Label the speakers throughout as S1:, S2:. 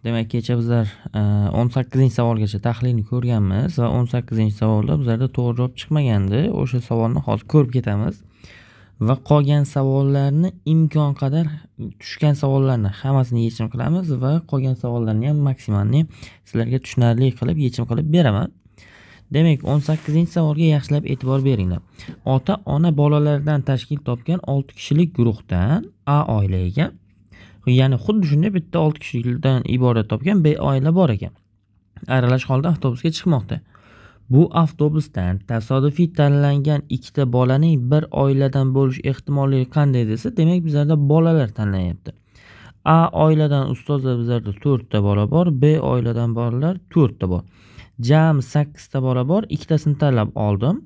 S1: Demak, kecha bizlar 18-savolgacha tahlilni ko'rganmiz va 18-savolda bizlarda to'g'ri javob chiqmagandi. O'sha savolni hozir ko'rib ketamiz va qolgan savollarni imkon qadar tushgan savollarni hammasini yechim qilamiz va qolgan savollarni ham maksimalni sizlarga tushunarli qilib yechim qilib beraman. Demak, 18-savolga yaxshilab e'tibor beringlar. Ota-ona bolalardan tashkil topgan 6 kishilik guruhdan A oilaga, ya'ni xuddi shunday bitta 6 kishilikdan iborat topgan B oila bor ekan. Aralash holda avtobusga chiqmoqda. Bu avtobusdan tasodifiy tanlangan ikkita bolaning bir oiladan bo'lish ehtimolligi qanday desa, demak bizlarda bolalar tanlanyapti. A oiladan ustozlar bizlarda 4 ta bola bor, B oiladan bolalar 4 ta bor. Jami 8 ta bola bor, ikkitasini tanlab oldim.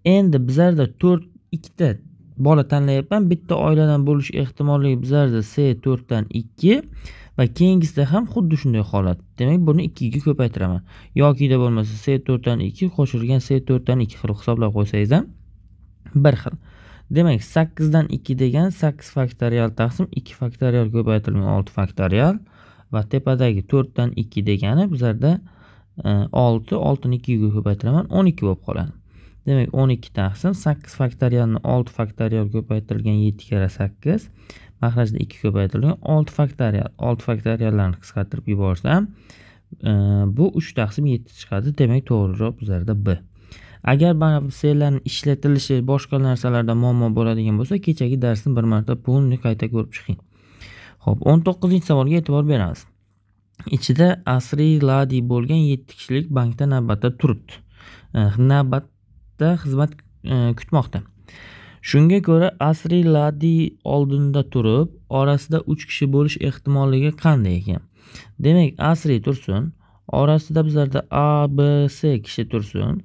S1: Endi bizlarda 2 bola tanlayapman. Bitta oiladan bo'lish ehtimolligi bizlarda C4 dan 2 va keyingisida ham xuddi shunday holat. Demak, buni 2 ga ko'paytiraman. Yokida bo'lmasa C4 dan 2 qo'shilgan C4 dan 2 xil hisoblab qo'ysangiz ham bir xil. Demak, 8 dan 2 degan 8 faktorial taqsim 2 faktorial ko'paytirilgan 6 faktorial va tepadagi 4 dan 2 degani bizlarda 6 ni 2 ga ko'paytiraman, 12 bo'lib qoladi. Demak, 12 taqsim 8 faktorialni 6 faktorial ko'paytirilgan 7 kara 8, mahrajda 2 ko'paytirilgan 6 faktorial. 6 faktoriallarni qisqartirib yuborsam, bu 3 taqsim 7 chiqadi. Demak, to'g'ri javob bizlarda B. Agar mana bu C'larning ishlatilishi boshqa narsalarda muammo bo'ladigan bo'lsa, kechagi darsni bir marta pulni qayta ko'rib chiqing. Xo'p, 19-savolga e'tibor beramiz. Ichida asriy ladi bo'lgan 7 kishilik bankda navbatda turibdi. Navbatda xizmat kutmoqda. Shunga ko'ra asriy ladi oldinda turib, orasida 3 kishi bo'lish ehtimolligi qanday ekan? Demak, asriy tursin, orasida bizlarda A, B, C kishi tursin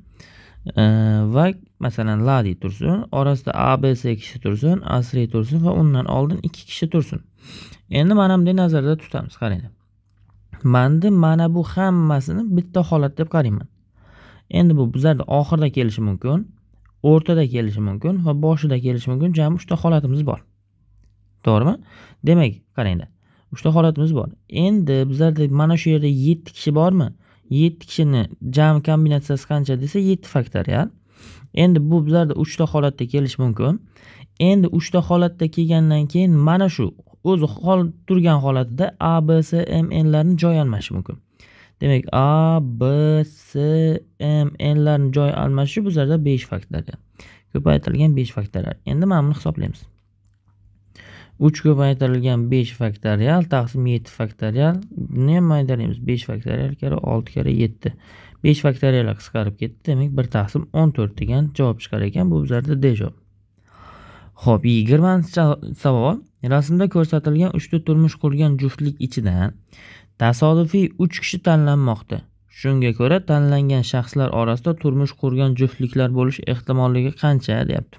S1: va masalan ladi tursin, orasida A, B, C kishi tursin, asriy tursin va undan oldin 2 kishi tursin. Endi mana bunday nazarda tutamiz, qaranglar. Mana bu hammasini bitta holat deb qarayman. Endi bu bizlarda oxirida kelishi mumkin, o'rtada kelishi mumkin va boshida kelishi mumkin. Jami 3 ta holatimiz bor. To'g'rimi? Demak, qaranglar. 3 ta holatimiz bor. Endi bizlarda mana shu yerda 7 kishi bormi? 7 kishini jami kombinatsiyasi qancha desa 7 faktorial. Endi bu bizlarda 3 ta holatda kelishi mumkin. Endi 3 ta holatda kelgandan keyin mana shu o'zi turgan holatida A, B, C, M, N larni joy almashishi mumkin. Demak, A, B, C, M, N larni joy almashishi bizlarda 5 faktorial. Ko'paytirilgan 5 faktorial. Endi mana buni hisoblaymiz. 3 ko'paytirilgan 5 faktorial taqsim 7 faktorial. Buni ham maydalaymiz. 5 faktorial kara 6 kara 7. 5 faktoriallar qisqarib ketdi. Demak, 1 taqsim 14 degan javob chiqar ekan. Bu bizlarda D javob. Xo'p, 20-savol. Rasmda ko'rsatilgan 3 ta turmush qurgan juftlik ichidan tasodifiy 3 kishi tanlanmoqda. Shunga ko'ra, tanlangan shaxslar orasida turmush qurgan juftliklar bo'lish ehtimolligi qancha, deyapti.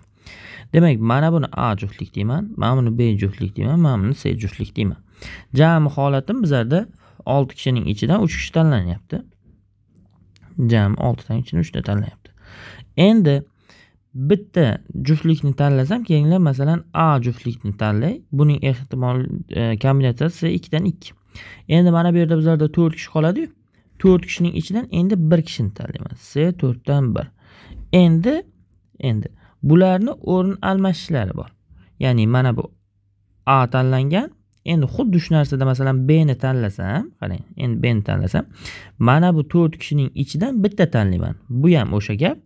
S1: Demak, mana buni A juftlik deyman, mana buni B juftlik deyman, mana buni C juftlik deyman. Jami holatim bizlarda 6 kishining ichidan 3 kishi tanlanyapti. Jami 6 taning ichidan 3 ta tanlanyapti. Endi bitta juftlikni tanlasam, kelinglar masalan A juftlikni tanlay. Buning ehtimol kombinatsiyasi 2 dan 2. Endi mana bu yerda bizlarda 4 kishi qoladi-yu. 4 kishining ichidan endi 1 kishini tanlayman. C4 dan 1. Endi bularni o'rin almashishlari bor. Ya'ni mana bu A tanlangan. Endi xuddi shu narsada masalan B ni tanlasam, qarang, endi B ni tanlasam, mana bu 4 kishining ichidan bitta tanlayman. Bu ham o'sha gap.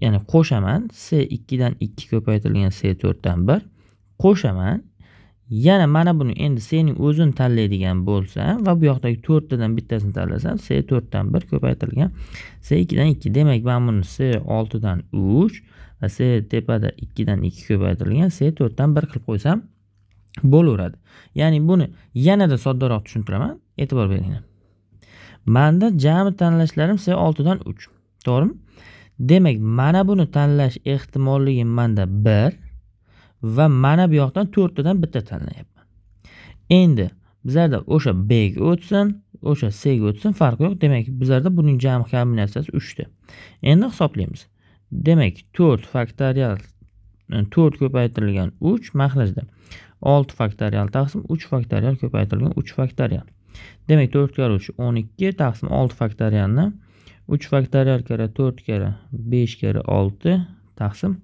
S1: Ya'ni qo'shaman, C2 dan 2 ko'paytirilgan C4 dan 1 qo'shaman. Yana mana buni endi C ning o'zini tanlaydigan bo'lsam va bu yoqdagi 4 tadan bittasini tanlasam, C4 dan 1 ko'paytirilgan C2 dan 2. Demak, men buni C6 dan 3 va C tepada 2 dan 2 ko'paytirilgan C4 dan 1 qilib qo'ysam bo'laveradi. Ya'ni buni yanada soddaroq tushuntiraman. E'tibor beringlar. Menda jami tanlashlarim C6 dan 3. To'g'rimi? Demak, mana buni tanlash ehtimolligi menda 1 va mana bu yoqdan 4 tadan bitta tanlayapman. Endi bizlarda o'sha B ga o'tsin, o'sha C ga o'tsin, farqi yo'q. Demak, bizlarda buning jami kombinatsiyasi 3 ta. Endi hisoblaymiz. Demak, 4 faktorial 4 ko'paytirilgan 3 mahrajda 6 faktorial taqsim 3 faktorial ko'paytirilgan 3 faktorial. Demak 4 kare 3 12 taqsim 6 faktorialni 3 faktorial kare 4 kare 5 kare 6 taqsim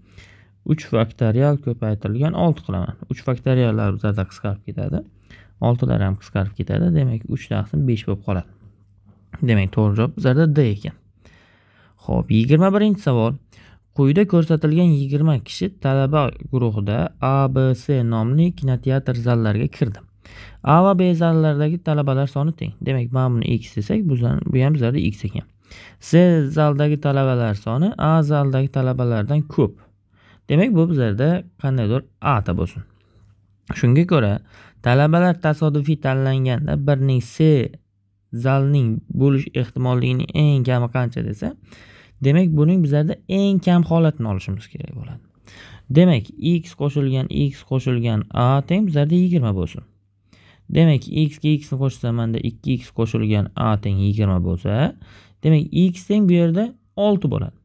S1: 3 faktorial ko'paytirilgan 6 qilaman. 3 faktoriallar bizlarda qisqarib ketadi. 6lar ham qisqarib ketadi. Demak 3 taqsim 5 bo'lib qoladi. Demak to'g'ri javob bizlarda D ekan. Xo'p, 21-savol. Quyida ko'rsatilgan 20 kishi talaba guruhida A, B, C nomli kinoteatr zallariga kirdi. A va B zallaridagi talabalar soni teng. Demak, mana buni x desak, bu ham bizlarda x ekan. C zaldagi talabalar soni A zaldagi talabalardan ko'p. Demak, bu bizlarda qandaydir A ta bo'lsin. Shunga ko'ra, talabalar tasodifiy tanlanganda birning C zalning bo'lish ehtimolligining eng kami qancha desa, demak, buning bizlarda eng kam holatini olishimiz kerak bo'ladi. Demak, x qo'shilgan A teng bizlarda 20 bo'lsin. Demak, x ga x ni qo'shsam, menda 2x qo'shilgan A teng 20 bo'lsa, demak, x teng bu yerda 6 bo'ladi.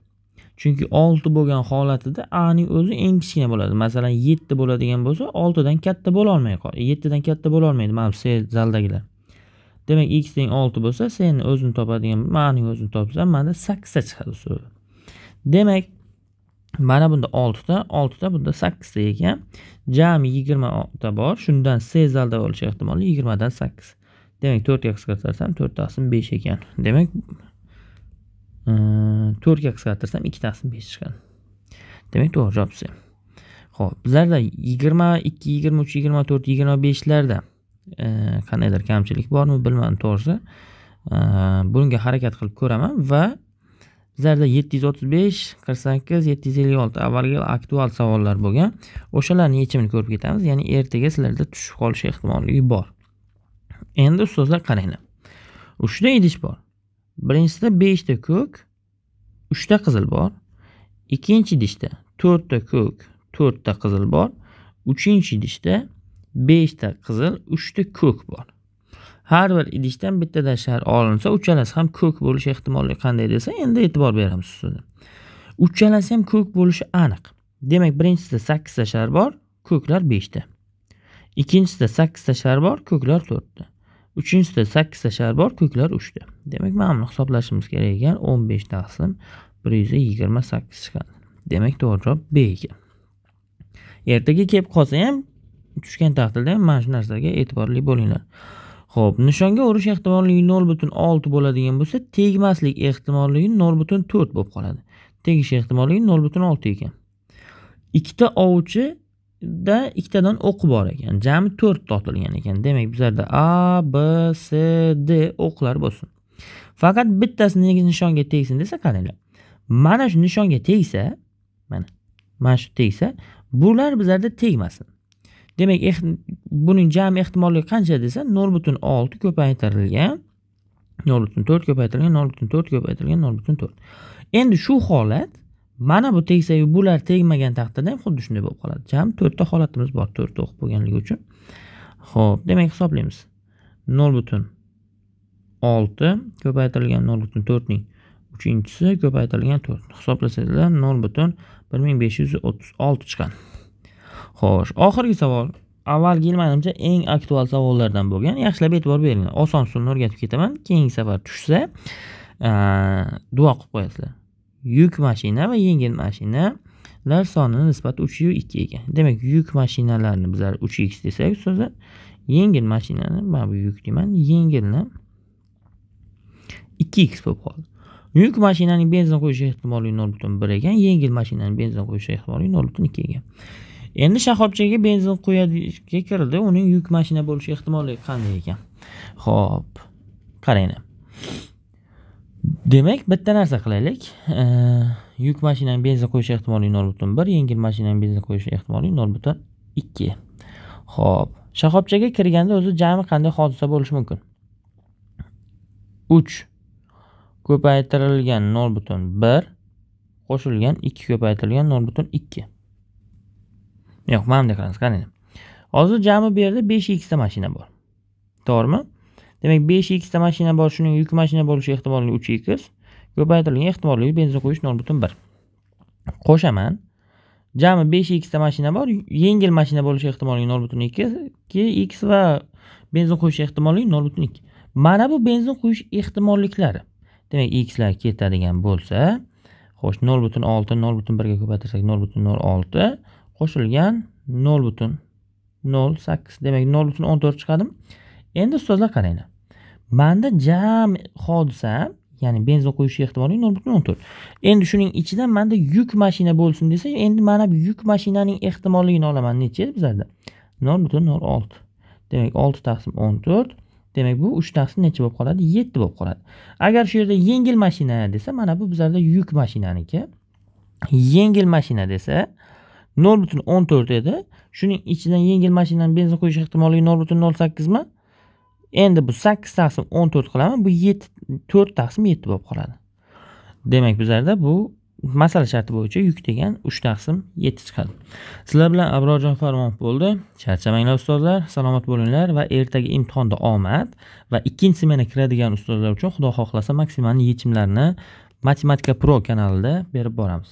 S1: Chunki 6 bo'lgan holatida A ning o'zi eng kichkina bo'ladi. Masalan, 7 bo'ladigan bo'lsa, 6 dan katta bo'la olmay qoladi. 7 dan katta bo'la olmaydi, mana bu C zaldagilar. Demak, x teng 6 bo'lsa, C ni o'zini topadigan, mana ning o'zini topsam, menda 8 ta chiqadi usul. Demak, mana bunda 6 ta, bunda 8 ta ekan. Jami 20 ta bor. Shundan C zalda bo'lish ehtimoli 20 dan 8. Demak, 4 ga qisqartirsam 4 taqsim 5 ekan. Demak, 4 ga qisqartirsam 2 taqsim 5 chiqadi. Demak, to'g'ri javob C. Xo'p, bizlarda 22, 23, 24, 25 larda qandaydir kamchilik bormi bilmadim to'g'risi. Bunga harakat qilib ko'raman va bizlarda 735, 48, 756 avvalgi aktual savollar bo'lgan. O'shalarning yechimini ko'rib ketamiz. Ya'ni ertaga sizlarda tushib qolish ehtimolligi bor. Endi ustozlar qaranglar. 3 ta idish bor. Birinchisida 5 ta ko'k, 3 ta qizil bor. Ikkinchi idishda 4 ta ko'k, 4 ta qizil bor. Uchinchi idishda 5 ta qizil, 3 ta ko'k bor. Har bir idishdan bittadan shar olinsa, uchalasi ham ko'k bo'lish ehtimoli qanday desa, endi e'tibor beramiz ustida. Uchalasi ham ko'k bo'lishi aniq. Demak, birinchisida 8 ta shar bor, ko'klar 5 ta. Ikkinchisida 8 ta shar bor, ko'klar 4 ta. Uchinchisida 8 ta shar bor, ko'klar 3 ta. Demak, mana buni hisoblashimiz kerak ekan. 15 taqsim 128 chiqadi. Demak, to'g'ri javob B ekan. Ertaga kelib qolsa ham tushgan taqdirda ham mana shu narsaga e'tiborli bo'linglar. Xo'p, nishonga urish ehtimolligi 0.6 bo'ladigan bo'lsa, tegmaslik ehtimolligi 0.4 bo'lib qoladi. Tegish ehtimolligi 0.6 ekan. Ikkita ovchida ikkitadan o'q bor ekan. Jami 4 ta otilgan ekan. Demak, bizlarda A, B, C, D o'qlar bo'lsin. Faqat bittasi nishonga tegsin desa, qaranglar. Mana shu nishonga tegsa, mana shu tegsa, bular bizlarda tegmasin. Demak, buning jami ehtimolli qancha desa, 0.6 ko'paytirilgan 0.4 ko'paytirilgan 0.4 ko'paytirilgan 0.4. Endi shu holat mana bu tegsa-yu bular tegmagan taqdirda ham xuddi shunday bo'lib qoladi. Jami 4 ta holatimiz bor, 4 ta o'q bo'lganligi uchun. Xo'p, demak hisoblaymiz. 0.6 ko'paytirilgan 0.4 ning 3-inchisi ko'paytirilgan 4. Hisoblasanglar 0.1536 chiqadi. Xo'sh, oxirgi savol. Avvalgi ilmanimcha eng aktual savollardan bo'lgan. Yaxshilab e'tibor beringlar. Oson usulni o'rgatib ketaman. Keyingi safar tushsa, duo qilib qo'yasizlar. Yuk mashina va yengil mashinalar sonining nisbati 3:2 ekan. Demak, yuk mashinalarini bizlar 3x desak, ustozlar, yengil mashinani, mana bu yuk deyman, yengilni 2x bo'lib qoldi. Yuk mashinaning benzin qo'yish ehtimoli 0.1 ekan, yengil mashinaning benzin qo'yish ehtimoli 0.2 ekan. Endi shoxobchaga benzin qo'yadiga kirildi, uning yuk mashina bo'lish ehtimoli qanday ekan? Xo'p, qaranglar. Demak, bitta narsa qilaylik. Yuk mashinaning benzin qo'yish ehtimoli 0.1, yengil mashinaning benzin qo'yish ehtimoli 0.2. Xo'p, shoxobchaga kirganda o'zi jami qanday hodisa bo'lishi mumkin? 3 ko'paytirilgan 0.1 qo'shilgan 2 ko'paytirilgan 0.2. Yo'q, mana bunday qilamiz, qaranglar. Hozir jami bu yerda 5x ta mashina bor. To'g'rimi? Demak, 5x ta mashina bor, shuning yuk mashina bo'lish ehtimoli 3x, ko'paytirilgan ehtimoli benzin qo'yish 0.1. Qo'shaman. Jami 5x ta mashina bor, yengil mashina bo'lish ehtimoli 0.2, x va benzin qo'yish ehtimoli 0.2. Mana bu benzin quyish ehtimolliklari. Demak, x lar ketadigan bo'lsa, xo'sh 0.6 0.1 ga ko'paytirsak 0.06 qo'shilgan 0.08. Demak 0.14 chiqadi. Endi ustozlar qaranglar. Menda jami hodisa, ya'ni benzin quyish ehtimoli 0.14. Endi shuning ichidan menda yuk mashina bo'lsin desa, endi mana bu yuk mashinaning ehtimolligini olaman. Necha bizlarda? 0.06. Demak 6 taqsim 14. Demak bu 3 taqsim necha bo'lib qoladi? 7 bo'lib qoladi. Agar shu yerda yengil mashina desa, mana bu bizlarda yuk mashinaniki. Yengil mashina desa 0.14 edi. Shuning ichidan yengil mashinaning benzin quyish ehtimoli 0.08 mi? Endi bu 8 taqsim 14 qilaman. Bu 4 taqsim 7 bo'lib qoladi. Demak bizlarda bu masala sharti bo'yicha yuk degan 3 taqsim 7 chiqadi. Sizlar bilan Abrorjon Farmonov bo'ldi. Charchamanglar ustozlar, salomat bo'linglar va ertaga imtihonda omad va ikkinchi smena kiradigan ustozlar uchun Xudo xohlasa maksimal yechimlarni Matematika Pro kanalida berib boramiz.